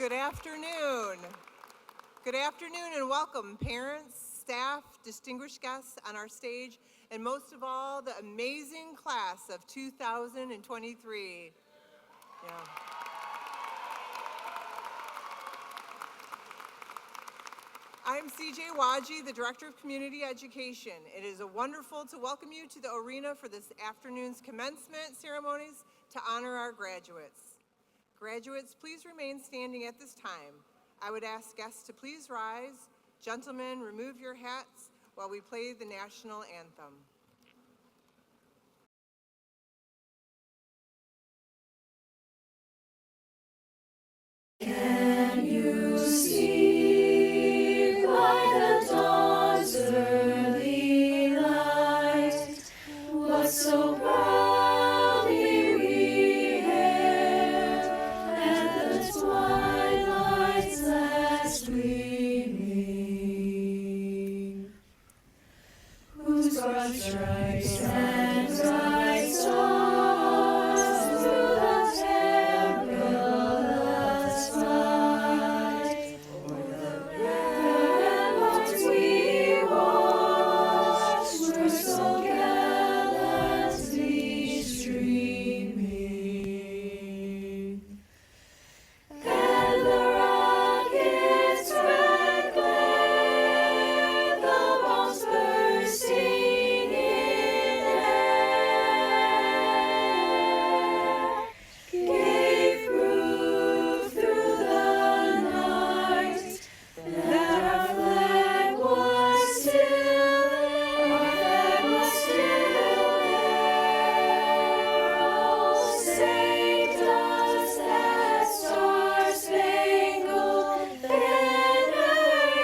Good afternoon. Good afternoon and welcome parents, staff, distinguished guests on our stage, and most of all, the amazing class of 2023. Yeah. I'm CJ Waji, the Director of Community Education. It is wonderful to welcome you to the arena for this afternoon's commencement ceremonies to honor our graduates. Graduates, please remain standing at this time. I would ask guests to please rise. Gentlemen, remove your hats while we play the national anthem. Can you see by the dawn's early light what so proudly we hailed at the twilight's last gleaming, whose broad stripes and bright stars through the perilous fight o'er the ramparts we watched were so gallantly streaming, and the rocket's red glare, the bombs bursting in air, gave proof through the night that our flag was still there. Oh, saved us that star-spangled banner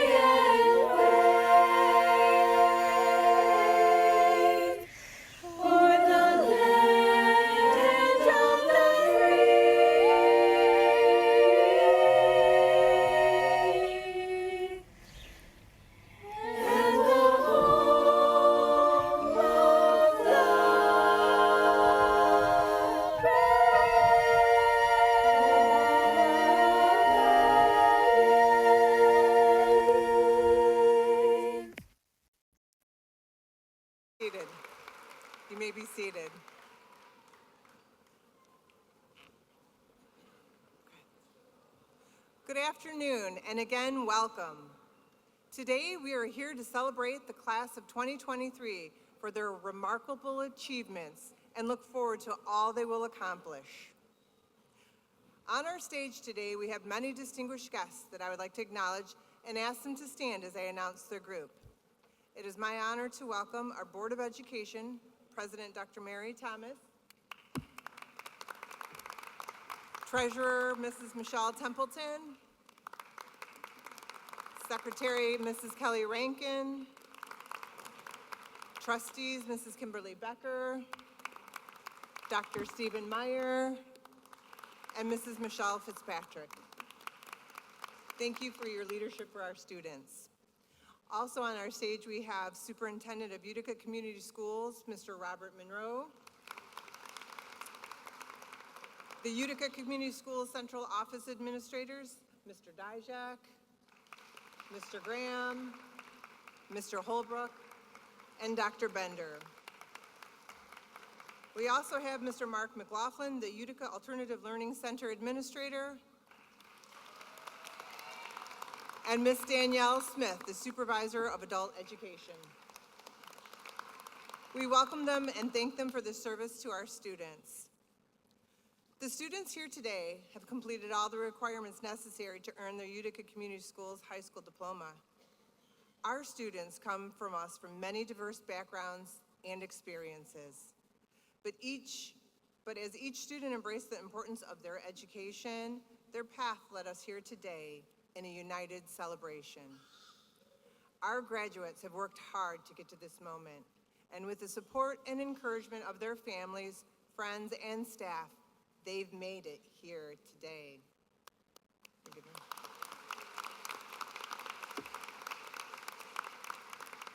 yet wave o'er the land of the free and the home of the brave. Seated. You may be seated. Good afternoon, and again, welcome. Today, we are here to celebrate the class of 2023 for their remarkable achievements and look forward to all they will accomplish. On our stage today, we have many distinguished guests that I would like to acknowledge and ask them to stand as I announce their group. It is my honor to welcome our Board of Education, President Dr. Mary Thomas, Treasurer Mrs. Michelle Templeton, Secretary Mrs. Kelly Rankin, Trustees Mrs. Kimberly Becker, Dr. Stephen Meyer, and Mrs. Michelle Fitzpatrick. Thank you for your leadership for our students. Also on our stage, we have Superintendent of Utica Community Schools, Mr. Robert Monroe, the Utica Community Schools Central Office Administrators, Mr. Dijak, Mr. Graham, Mr. Holbrook, and Dr. Bender. We also have Mr. Mark McLaughlin, the Utica Alternative Learning Center Administrator, and Ms. Danielle Smith, the Supervisor of Adult Education. We welcome them and thank them for their service to our students. The students here today have completed all the requirements necessary to earn their Utica Community Schools high school diploma. Our students come from us from many diverse backgrounds and experiences. But as each student embraced the importance of their education, their path led us here today in a united celebration. Our graduates have worked hard to get to this moment, and with the support and encouragement of their families, friends, and staff, they've made it here today.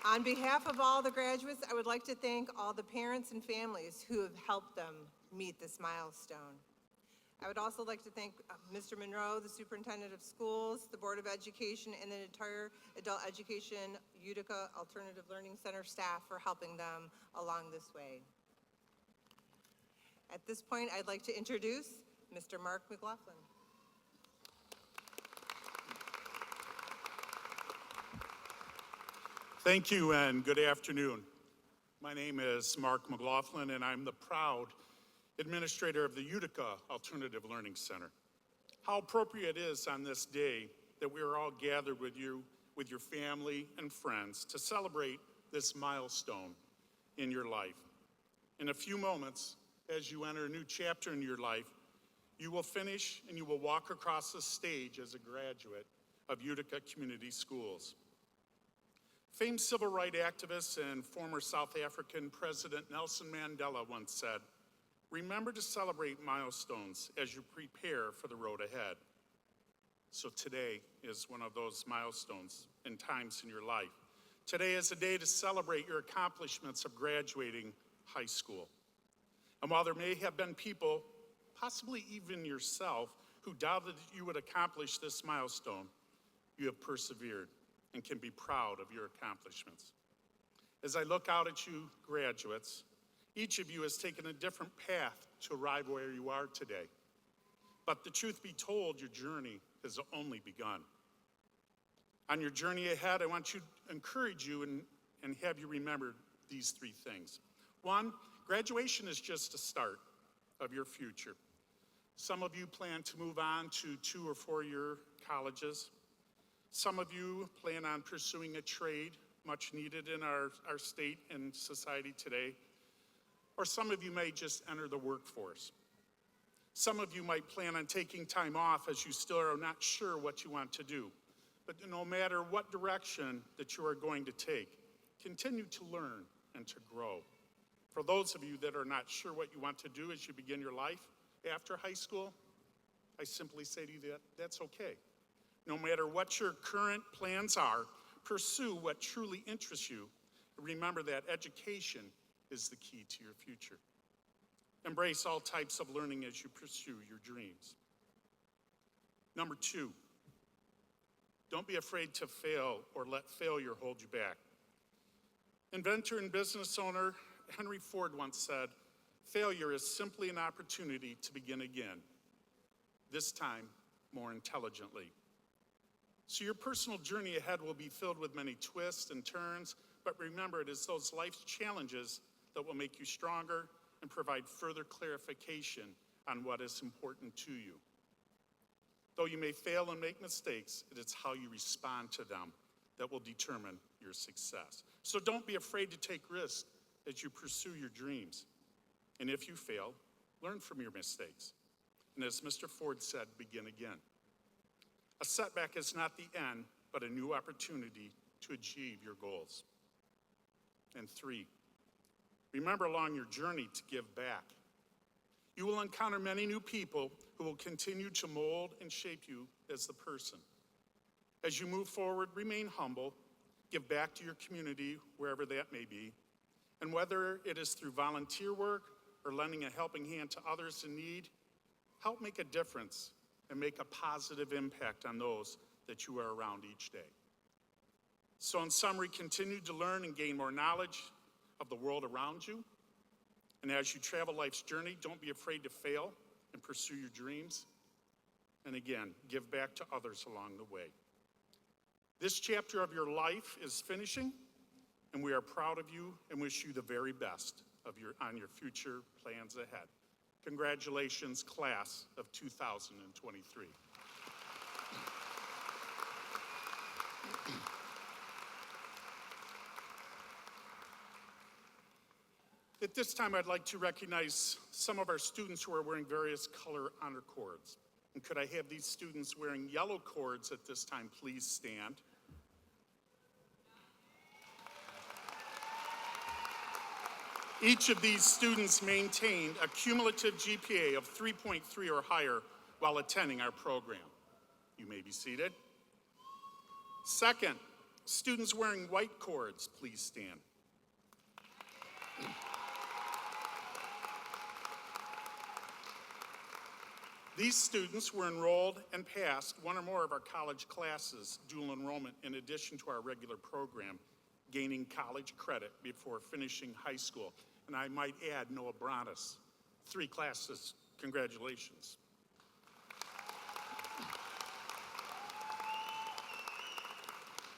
On behalf of all the graduates, I would like to thank all the parents and families who have helped them meet this milestone. I would also like to thank Mr. Monroe, the Superintendent of Schools, the Board of Education, and the entire Adult Education Utica Alternative Learning Center staff for helping them along this way. At this point, I'd like to introduce Mr. Mark McLaughlin. Thank you and good afternoon. My name is Mark McLaughlin and I'm the proud administrator of the Utica Alternative Learning Center. How appropriate it is on this day that we are all gathered with you, with your family and friends to celebrate this milestone in your life. In a few moments, as you enter a new chapter in your life, you will finish and you will walk across the stage as a graduate of Utica Community Schools. Famed civil rights activist and former South African President Nelson Mandela once said, "Remember to celebrate milestones as you prepare for the road ahead." So today is one of those milestones and times in your life. Today is a day to celebrate your accomplishments of graduating high school. And while there may have been people, possibly even yourself, who doubted that you would accomplish this milestone, you have persevered and can be proud of your accomplishments. As I look out at you graduates, each of you has taken a different path to arrive where you are today. But the truth be told, your journey has only begun. On your journey ahead, I want to encourage you and have you remember these three things. One, graduation is just a start of your future. Some of you plan to move on to 2 or 4 year colleges. Some of you plan on pursuing a trade, much needed in our state and society today. Or some of you may just enter the workforce. Some of you might plan on taking time off as you still are not sure what you want to do. But no matter what direction that you are going to take, continue to learn and to grow. For those of you that are not sure what you want to do as you begin your life after high school, I simply say to you that that's okay. No matter what your current plans are, pursue what truly interests you. Remember that education is the key to your future. Embrace all types of learning as you pursue your dreams. Number 2, don't be afraid to fail or let failure hold you back. Inventor and business owner Henry Ford once said, "Failure is simply an opportunity to begin again, this time more intelligently." So your personal journey ahead will be filled with many twists and turns, but remember, it is those life's challenges that will make you stronger and provide further clarification on what is important to you. Though you may fail and make mistakes, it is how you respond to them that will determine your success. So don't be afraid to take risks as you pursue your dreams. And if you fail, learn from your mistakes. And as Mr. Ford said, begin again. A setback is not the end, but a new opportunity to achieve your goals. And 3, remember along your journey to give back. You will encounter many new people who will continue to mold and shape you as the person. As you move forward, remain humble, give back to your community, wherever that may be, and whether it is through volunteer work or lending a helping hand to others in need, help make a difference and make a positive impact on those that you are around each day. So in summary, continue to learn and gain more knowledge of the world around you. And as you travel life's journey, don't be afraid to fail and pursue your dreams. And again, give back to others along the way. This chapter of your life is finishing, and we are proud of you and wish you the very best on your future plans ahead. Congratulations, class of 2023. At this time, I'd like to recognize some of our students who are wearing various color honor cords. And could I have these students wearing yellow cords at this time please stand? Each of these students maintained a cumulative GPA of 3.3 or higher while attending our program. You may be seated. Second, students wearing white cords, please stand. These students were enrolled and passed one or more of our college classes, dual enrollment, in addition to our regular program, gaining college credit before finishing high school. And I might add, Noah Bronis, 3 classes. Congratulations.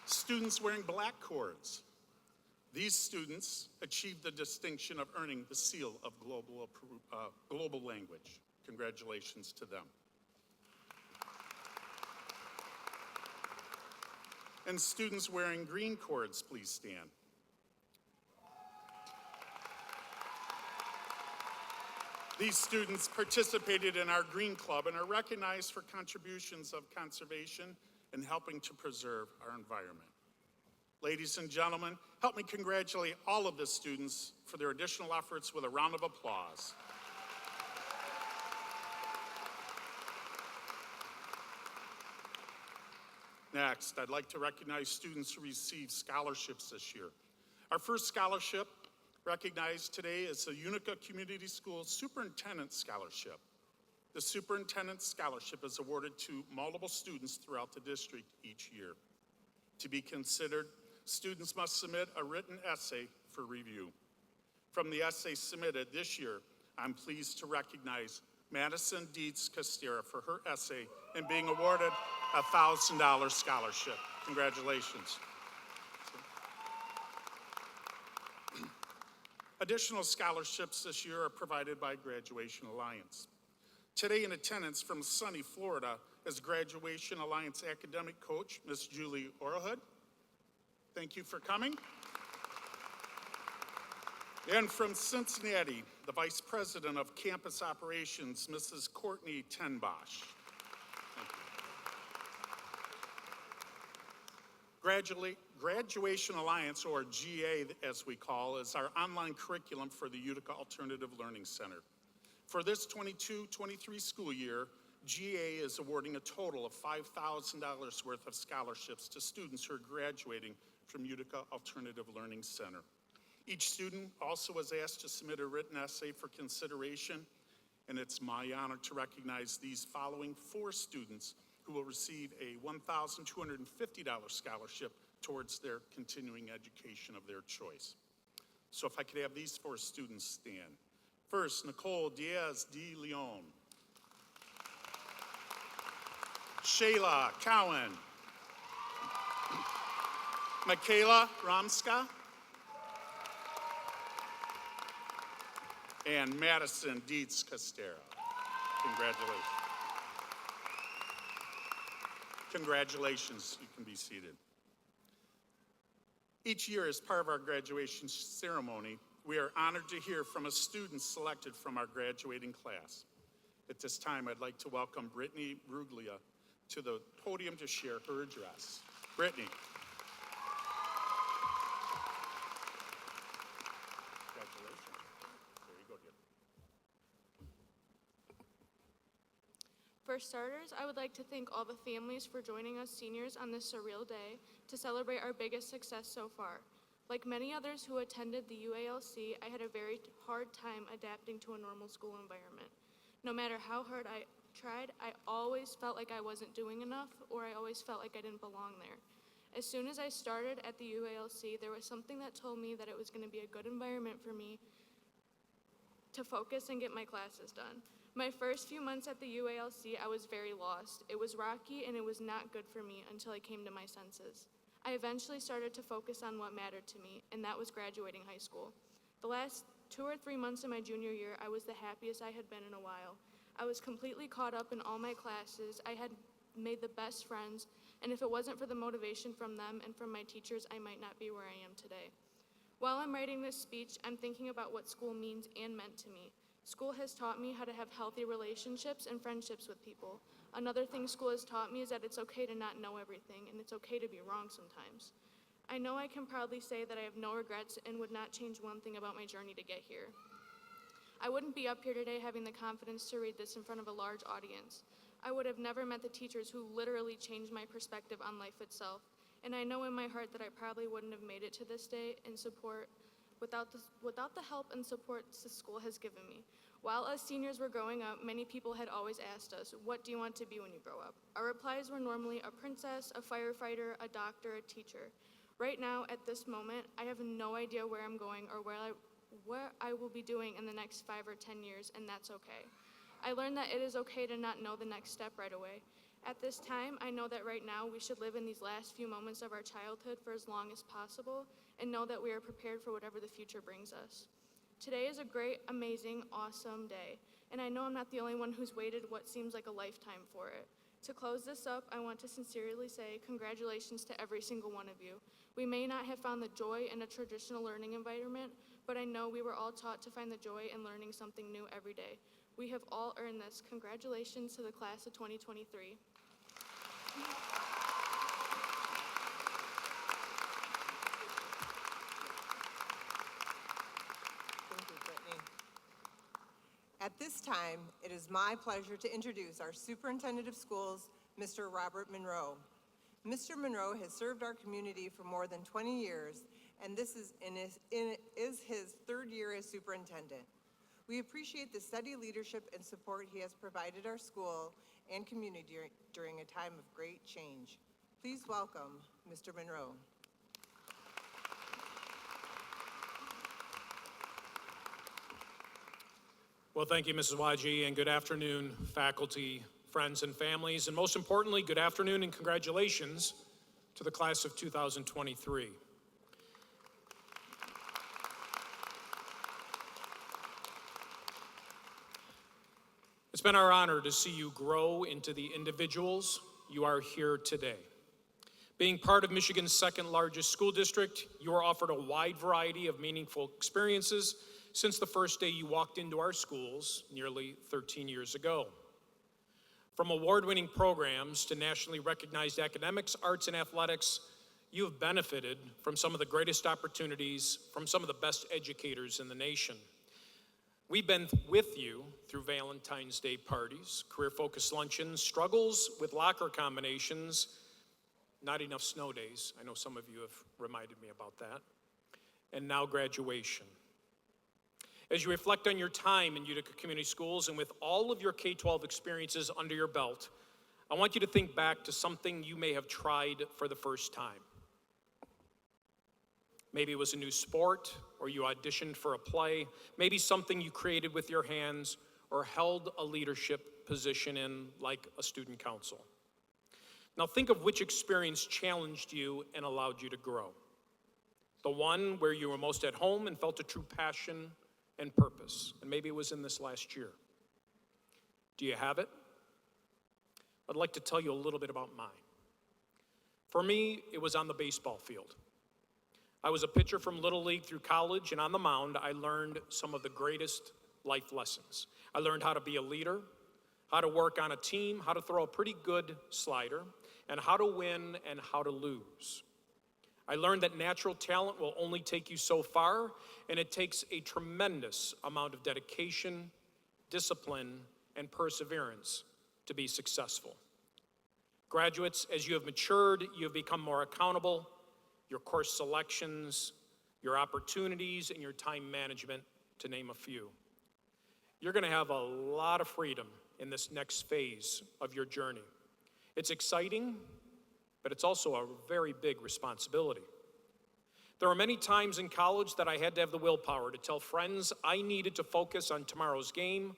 Students wearing black cords. These students achieved the distinction of earning the seal of global language. Congratulations to them. And students wearing green cords, please stand. These students participated in our Green Club and are recognized for contributions of conservation and helping to preserve our environment. Ladies and gentlemen, help me congratulate all of the students for their additional efforts with a round of applause. Next, I'd like to recognize students who received scholarships this year. Our first scholarship recognized today is the Utica Community Schools Superintendent Scholarship. The Superintendent Scholarship is awarded to multiple students throughout the district each year. To be considered, students must submit a written essay for review. From the essays submitted this year, I'm pleased to recognize Madison Dietz Costera for her essay and being awarded a $1,000 scholarship. Congratulations. Additional scholarships this year are provided by Graduation Alliance. Today in attendance from sunny Florida is Graduation Alliance academic coach, Miss Julie Orhood. Thank you for coming. And from Cincinnati, the Vice President of Campus Operations, Mrs. Courtney Tenbosch. Graduation Alliance, or GA as we call, is our online curriculum for the Utica Alternative Learning Center. For this 22-23 school year, GA is awarding a total of $5,000 worth of scholarships to students who are graduating from Utica Alternative Learning Center. Each student also was asked to submit a written essay for consideration, and it's my honor to recognize these following 4 students who will receive a $1,250 scholarship towards their continuing education of their choice. So if I could have these 4 students stand. First, Nicole Diaz de Leon. Shayla Cowan. Michaela Ramska. And Madison Dietz Costera. Congratulations. Congratulations, you can be seated. Each year, as part of our graduation ceremony, we are honored to hear from a student selected from our graduating class. At this time, I'd like to welcome Brittany Bruglia to the podium to share her address. Brittany. Congratulations. There you go, dear. For starters, I would like to thank all the families for joining us seniors on this surreal day to celebrate our biggest success so far. Like many others who attended the UALC, I had a very hard time adapting to a normal school environment. No matter how hard I tried, I always felt like I wasn't doing enough, or I always felt like I didn't belong there. As soon as I started at the UALC, there was something that told me that it was going to be a good environment for me to focus and get my classes done. My first few months at the UALC, I was very lost. It was rocky and it was not good for me until I came to my senses. I eventually started to focus on what mattered to me, and that was graduating high school. The last 2 or 3 months of my junior year, I was the happiest I had been in a while. I was completely caught up in all my classes. I had made the best friends, and if it wasn't for the motivation from them and from my teachers, I might not be where I am today. While I'm writing this speech, I'm thinking about what school means and meant to me. School has taught me how to have healthy relationships and friendships with people. Another thing school has taught me is that it's okay to not know everything, and it's okay to be wrong sometimes. I know I can proudly say that I have no regrets and would not change one thing about my journey to get here. I wouldn't be up here today having the confidence to read this in front of a large audience. I would have never met the teachers who literally changed my perspective on life itself. And I know in my heart that I probably wouldn't have made it to this day in support without the help and support the school has given me. While us seniors were growing up, many people had always asked us, what do you want to be when you grow up? Our replies were normally a princess, a firefighter, a doctor, a teacher. Right now, at this moment, I have no idea where I'm going or what I will be doing in the next 5 or 10 years, and that's okay. I learned that it is okay to not know the next step right away. At this time, I know that right now we should live in these last few moments of our childhood for as long as possible and know that we are prepared for whatever the future brings us. Today is a great, amazing, awesome day, and I know I'm not the only one who's waited what seems like a lifetime for it. To close this up, I want to sincerely say congratulations to every single one of you. We may not have found the joy in a traditional learning environment, but I know we were all taught to find the joy in learning something new every day. We have all earned this. Congratulations to the class of 2023. Thank you, Brittany. At this time, it is my pleasure to introduce our Superintendent of Schools, Mr. Robert Monroe. Mr. Monroe has served our community for more than 20 years, and this is his third year as superintendent. We appreciate the steady leadership and support he has provided our school and community during a time of great change. Please welcome Mr. Monroe. Well, thank you, Mrs. YG, and good afternoon, faculty, friends, and families, and most importantly, good afternoon and congratulations to the class of 2023. It's been our honor to see you grow into the individuals you are here today. Being part of Michigan's second largest school district, you are offered a wide variety of meaningful experiences since the first day you walked into our schools nearly 13 years ago. From award-winning programs to nationally recognized academics, arts, and athletics, you have benefited from some of the greatest opportunities from some of the best educators in the nation. We've been with you through Valentine's Day parties, career-focused luncheons, struggles with locker combinations, not enough snow days. I know some of you have reminded me about that. And now graduation. As you reflect on your time in Utica Community Schools and with all of your K-12 experiences under your belt, I want you to think back to something you may have tried for the first time. Maybe it was a new sport, or you auditioned for a play, maybe something you created with your hands, or held a leadership position in, like a student council. Now think of which experience challenged you and allowed you to grow. The one where you were most at home and felt a true passion and purpose, and maybe it was in this last year. Do you have it? I'd like to tell you a little bit about mine. For me, it was on the baseball field. I was a pitcher from Little League through college, and on the mound, I learned some of the greatest life lessons. I learned how to be a leader, how to work on a team, how to throw a pretty good slider, and how to win and how to lose. I learned that natural talent will only take you so far, and it takes a tremendous amount of dedication, discipline, and perseverance to be successful. Graduates, as you have matured, you have become more accountable. Your course selections, your opportunities, and your time management, to name a few. You're going to have a lot of freedom in this next phase of your journey. It's exciting, but it's also a very big responsibility. There were many times in college that I had to have the willpower to tell friends I needed to focus on tomorrow's game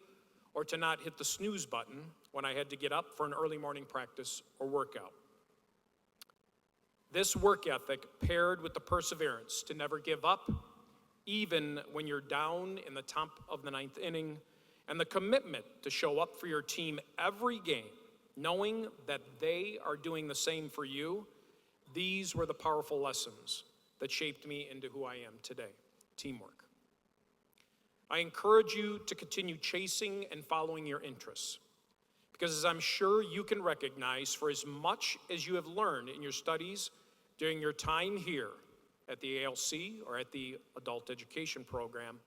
or to not hit the snooze button when I had to get up for an early morning practice or workout. This work ethic paired with the perseverance to never give up, even when you're down in the top of the ninth inning, and the commitment to show up for your team every game, knowing that they are doing the same for you, these were the powerful lessons that shaped me into who I am today, teamwork. I encourage you to continue chasing and following your interests, because as I'm sure you can recognize, for as much as you have learned in your studies during your time here at the ALC or at the adult education program,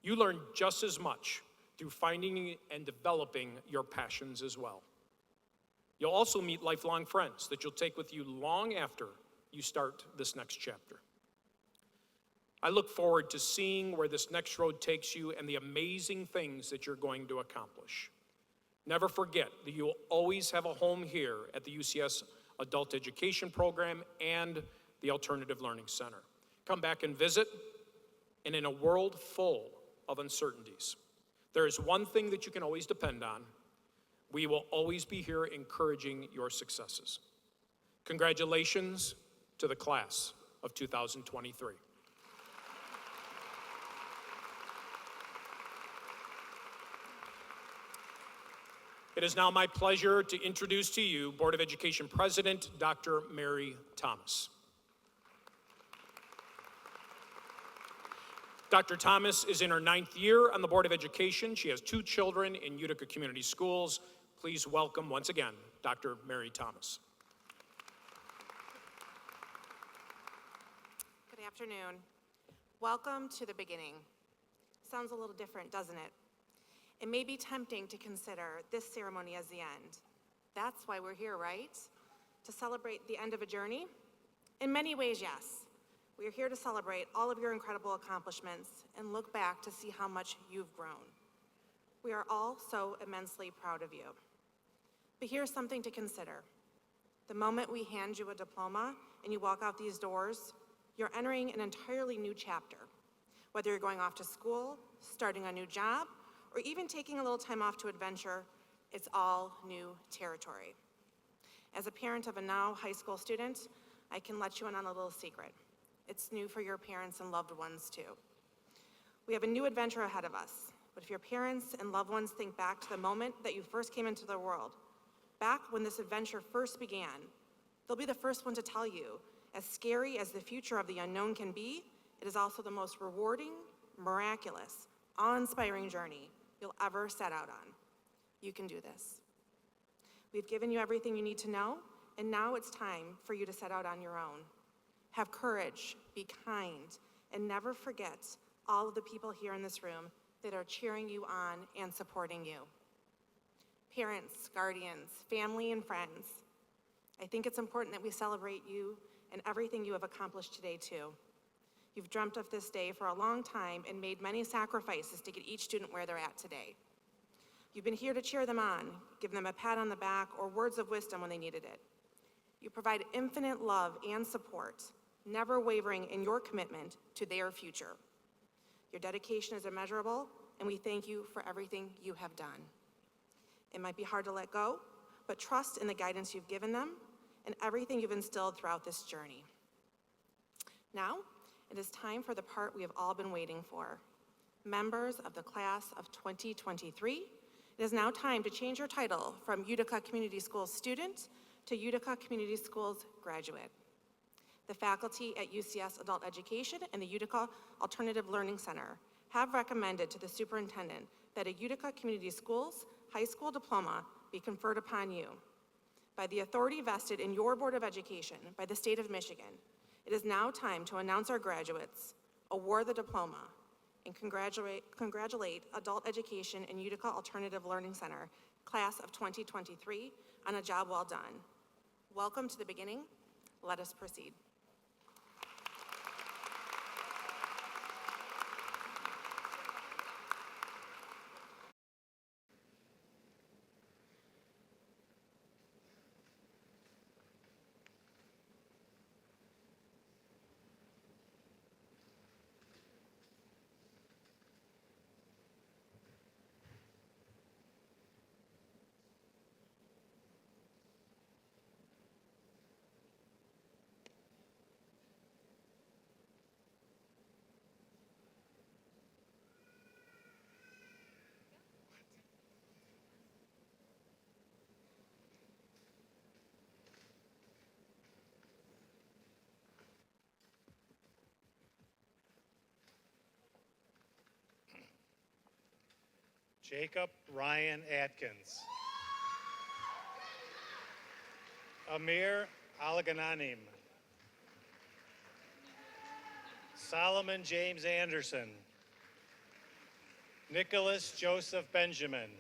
you learn just as much through finding and developing your passions as well. You'll also meet lifelong friends that you'll take with you long after you start this next chapter. I look forward to seeing where this next road takes you and the amazing things that you're going to accomplish. Never forget that you will always have a home here at the UCS Adult Education Program and the Alternative Learning Center. Come back and visit, and in a world full of uncertainties, there is one thing that you can always depend on. We will always be here encouraging your successes. Congratulations to the class of 2023. It is now my pleasure to introduce to you Board of Education President, Dr. Mary Thomas. Dr. Thomas is in her 9th year on the Board of Education. She has 2 children in Utica Community Schools. Please welcome once again, Dr. Mary Thomas. Good afternoon. Welcome to the beginning. Sounds a little different, doesn't it? It may be tempting to consider this ceremony as the end. That's why we're here, right? To celebrate the end of a journey? In many ways, yes. We are here to celebrate all of your incredible accomplishments and look back to see how much you've grown. We are all so immensely proud of you. But here's something to consider. The moment we hand you a diploma and you walk out these doors, you're entering an entirely new chapter. Whether you're going off to school, starting a new job, or even taking a little time off to adventure, it's all new territory. As a parent of a now high school student, I can let you in on a little secret. It's new for your parents and loved ones too. We have a new adventure ahead of us, but if your parents and loved ones think back to the moment that you first came into the world, back when this adventure first began, they'll be the first one to tell you, as scary as the future of the unknown can be, it is also the most rewarding, miraculous, awe-inspiring journey you'll ever set out on. You can do this. We've given you everything you need to know, and now it's time for you to set out on your own. Have courage, be kind, and never forget all of the people here in this room that are cheering you on and supporting you. Parents, guardians, family, and friends, I think it's important that we celebrate you and everything you have accomplished today too. You've dreamt of this day for a long time and made many sacrifices to get each student where they're at today. You've been here to cheer them on, give them a pat on the back or words of wisdom when they needed it. You provide infinite love and support, never wavering in your commitment to their future. Your dedication is immeasurable, and we thank you for everything you have done. It might be hard to let go, but trust in the guidance you've given them and everything you've instilled throughout this journey. Now, it is time for the part we have all been waiting for. Members of the class of 2023, it is now time to change your title from Utica Community Schools student to Utica Community Schools graduate. The faculty at UCS Adult Education and the Utica Alternative Learning Center have recommended to the superintendent that a Utica Community Schools high school diploma be conferred upon you. By the authority vested in your Board of Education by the state of Michigan, it is now time to announce our graduates, award the diploma, and congratulate Adult Education and Utica Alternative Learning Center, class of 2023, on a job well done. Welcome to the beginning. Let us proceed. Jacob Ryan Atkins. Amir Alagananim. Solomon James Anderson. Nicholas Joseph Benjamin.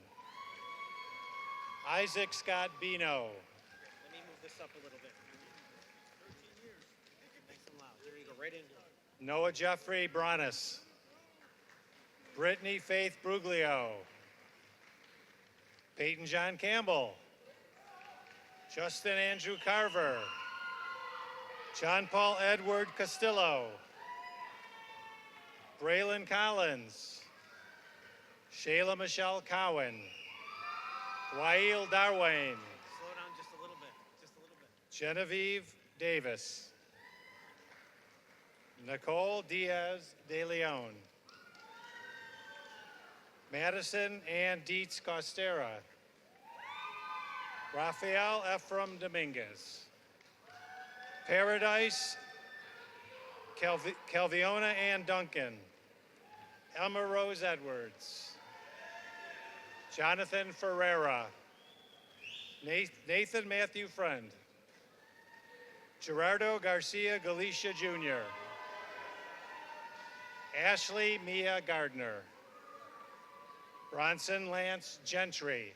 Isaac Scott Bino. Let me move this up a little bit. 13 years. Nice and loud. There you go, right in. Noah Jeffrey Bronis. Brittany Faith Bruglio. Peyton John Campbell. Justin Andrew Carver. John Paul Edward Castillo. Braylon Collins. Shayla Michelle Cowan. Wael Darwin. Slow down just a little bit, just a little bit. Genevieve Davis. Nicole Diaz de Leon. Madison Ann Dietz Costera. Rafael Ephraim Dominguez. Paradise Calviona Ann Duncan. Emma Rose Edwards. Jonathan Ferreira. Nathan Matthew Friend. Gerardo Garcia Galicia Jr. Ashley Mia Gardner. Bronson Lance Gentry.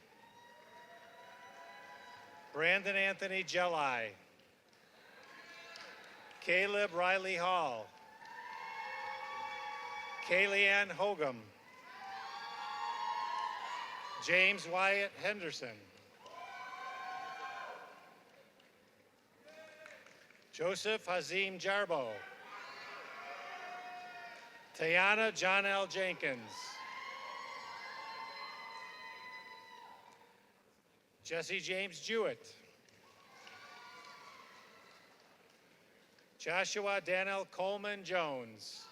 Brandon Anthony Jelli. Caleb Riley Hall. Kayleann Hogum. James Wyatt Henderson. Joseph Hazim Jarbo. Tayana John L. Jenkins. Jesse James Jewett. Joshua Daniel Coleman Jones.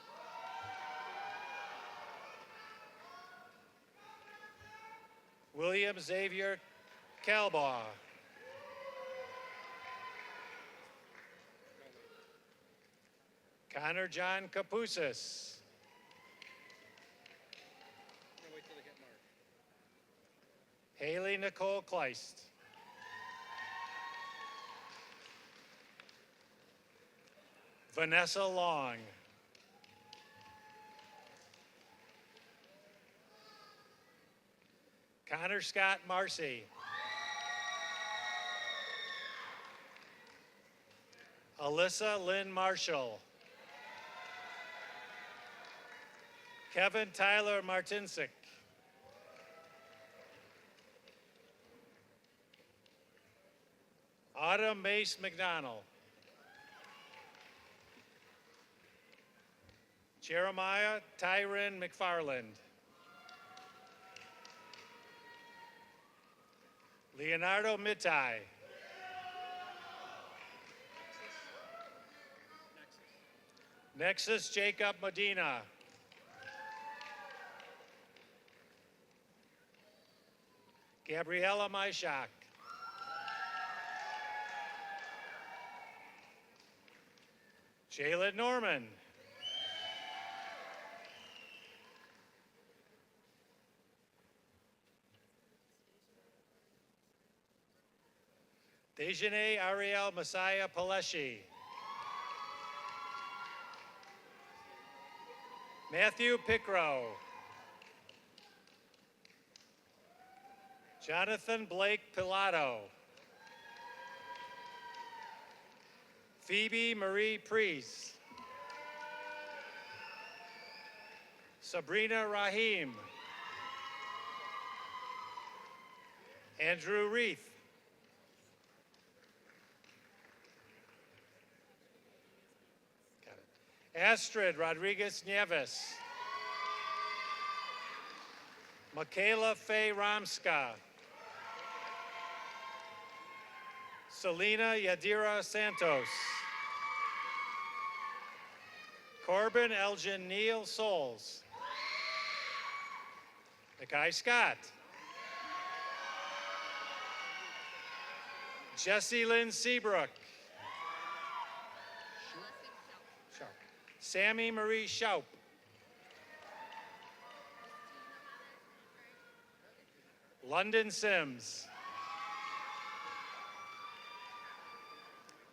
William Xavier Calbaugh. Connor John Kapusis. Wait till they get marked. Haley Nicole Kleist. Vanessa Long. Connor Scott Marcy. Alyssa Lynn Marshall. Kevin Tyler Martinsik. Autumn Mace McDonald. Jeremiah Tyron McFarland. Leonardo Mitai. Nexus Jacob Medina. Gabriella Myshak. Jalen Norman. Dejane Ariel Messiah Paleshi. Matthew Pickrow. Jonathan Blake Pilato. Phoebe Marie Priest. Sabrina Rahim. Andrew Reith. Got it. Astrid Rodriguez Nieves. Michaela Faye Ramska. Selena Yadira Santos. Corbin Elgin Neal Souls. Nakai Scott. Jessie Lynn Seabrook. Sammy Marie Schaup. London Sims.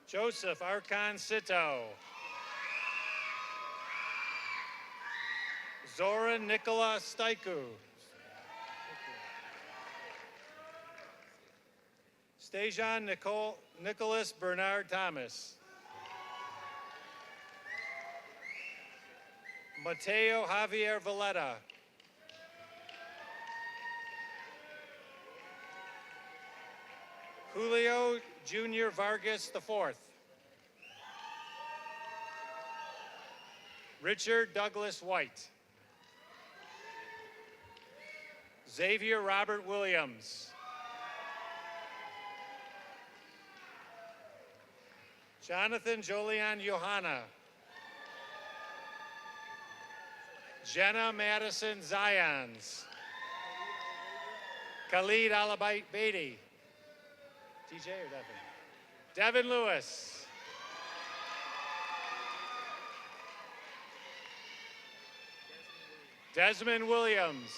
Joseph Arkan Sito. Zoran Nikola Staiku. Stajan Nicholas Bernard Thomas. Mateo Javier Valletta. Julio Junior Vargas IV. Richard Douglas White. Xavier Robert Williams. Jonathan Jolian Johanna. Jenna Madison Zions. Khalid Alabaidi. TJ or Devin? Devin Lewis. Desmond Williams.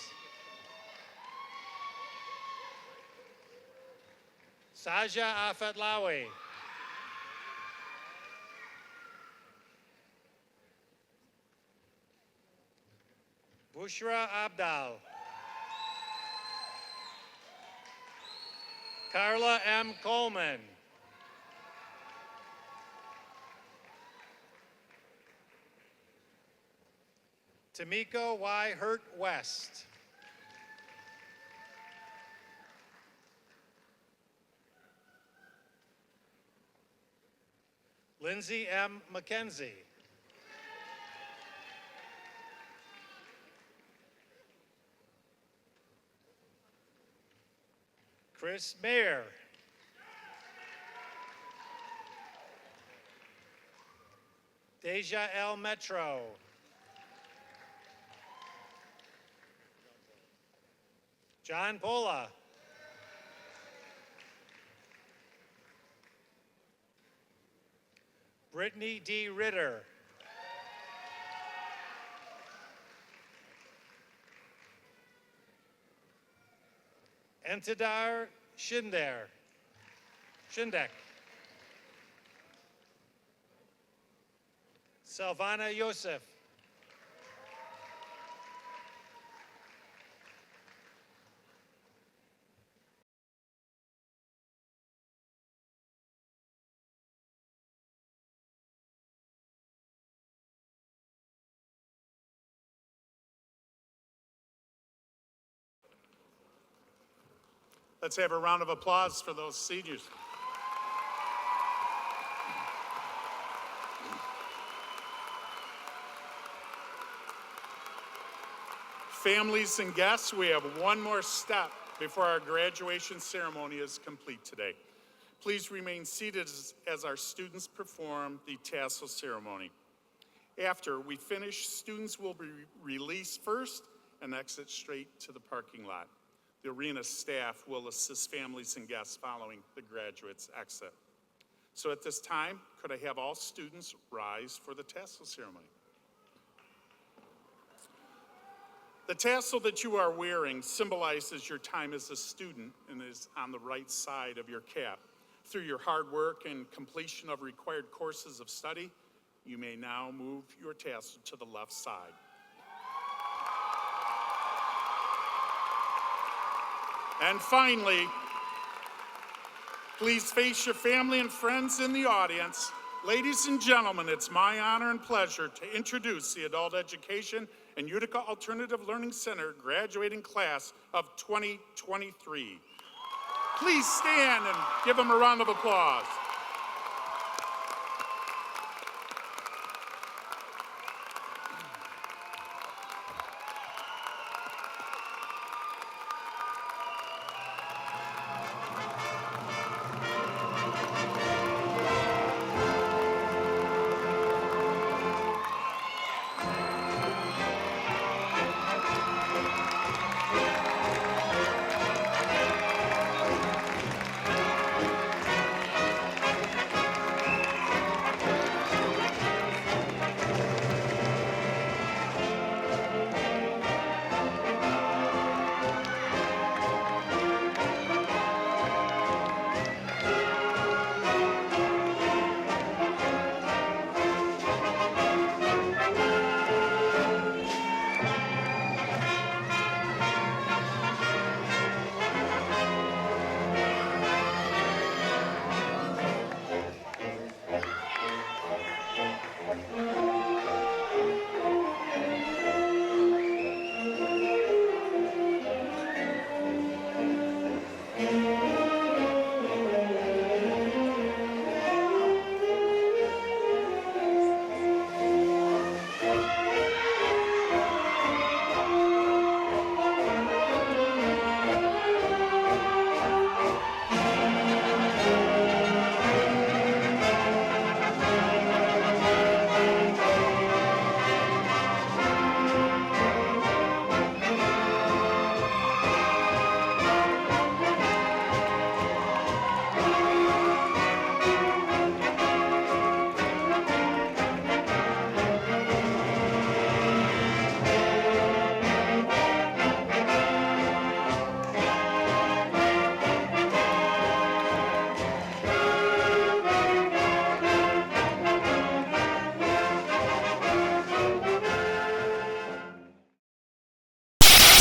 Saja Afatlawi. Bushra Abdal. Carla M. Coleman. Tamiko Y. Hurt West. Lindsay M. McKenzie. Chris Mayer. Deja L. Metro. John Pola. Brittany D. Ritter. Entidar Shindek. Salvana Yosef. Let's have a round of applause for those seniors. Families and guests, we have one more step before our graduation ceremony is complete today. Please remain seated as our students perform the tassel ceremony. After we finish, students will be released first and exit straight to the parking lot. The arena staff will assist families and guests following the graduates' exit. So at this time, could I have all students rise for the tassel ceremony? The tassel that you are wearing symbolizes your time as a student and is on the right side of your cap. Through your hard work and completion of required courses of study, you may now move your tassel to the left side. And finally, please face your family and friends in the audience. Ladies and gentlemen, it's my honor and pleasure to introduce the Adult Education and Utica Alternative Learning Center graduating class of 2023. Please stand and give them a round of applause.